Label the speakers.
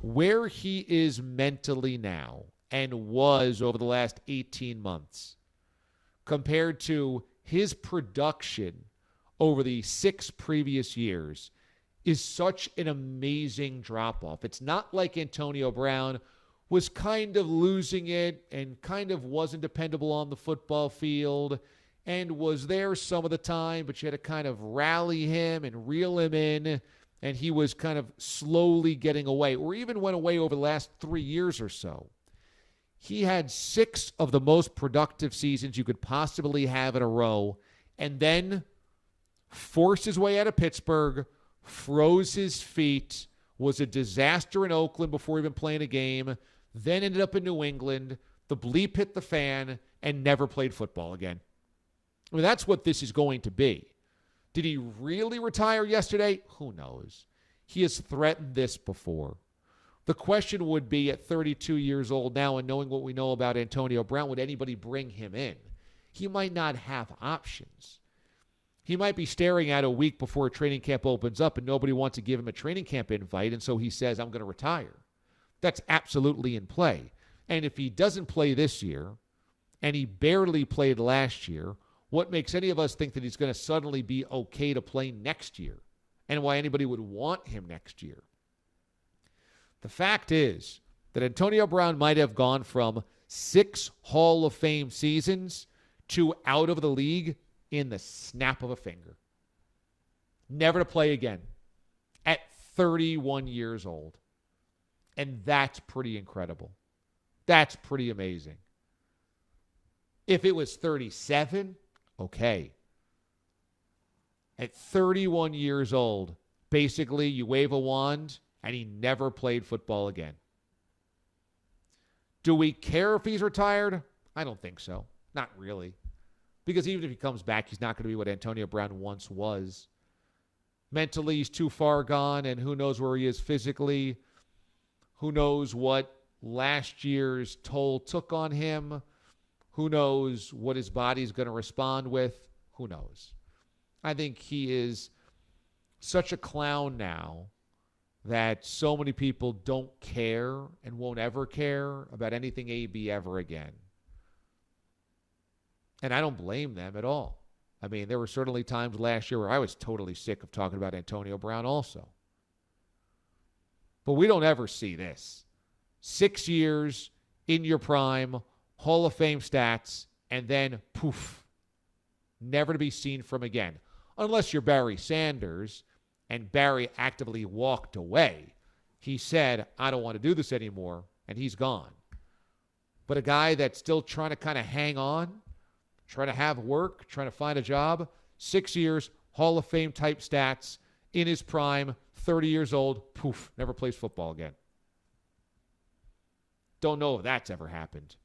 Speaker 1: where he is mentally now and was over the last 18 months compared to his production over the 6 previous years is such an amazing drop-off. It's not like Antonio Brown was kind of losing it and kind of wasn't dependable on the football field and was there some of the time, but you had to kind of rally him and reel him in, and he was kind of slowly getting away, or even went away over the last 3 years or so. He had 6 of the most productive seasons you could possibly have in a row, and then forced his way out of Pittsburgh, froze his feet, was a disaster in Oakland before even playing a game, then ended up in New England, the bleep hit the fan, and never played football again. I mean, that's what this is going to be. Did he really retire yesterday? Who knows? He has threatened this before. The question would be, at 32 years old now and knowing what we know about Antonio Brown, would anybody bring him in? He might not have options. He might be staring at a week before training camp opens up and nobody wants to give him a training camp invite, and so he says, I'm going to retire. That's absolutely in play. And if he doesn't play this year, and he barely played last year, what makes any of us think that he's going to suddenly be okay to play next year, and why anybody would want him next year? The fact is that Antonio Brown might have gone from 6 Hall of Fame seasons to out of the league in the snap of a finger. Never to play again at 31 years old. And that's pretty incredible. That's pretty amazing. If it was 37, okay. At 31 years old, basically you wave a wand and he never played football again. Do we care if he's retired? I don't think so. Not really. Because even if he comes back, he's not going to be what Antonio Brown once was. Mentally, he's too far gone, and who knows where he is physically. Who knows what last year's toll took on him. Who knows what his body's going to respond with. Who knows? I think he is such a clown now that so many people don't care and won't ever care about anything AB ever again. And I don't blame them at all. I mean, there were certainly times last year where I was totally sick of talking about Antonio Brown also. But we don't ever see this. 6 years in your prime, Hall of Fame stats, and then poof, never to be seen from again. Unless you're Barry Sanders, and Barry actively walked away. He said, I don't want to do this anymore, and he's gone. But a guy that's still trying to kind of hang on, trying to have work, trying to find a job, 6 years, Hall of Fame type stats, in his prime, 30 years old, poof, never plays football again. Don't know if that's ever happened.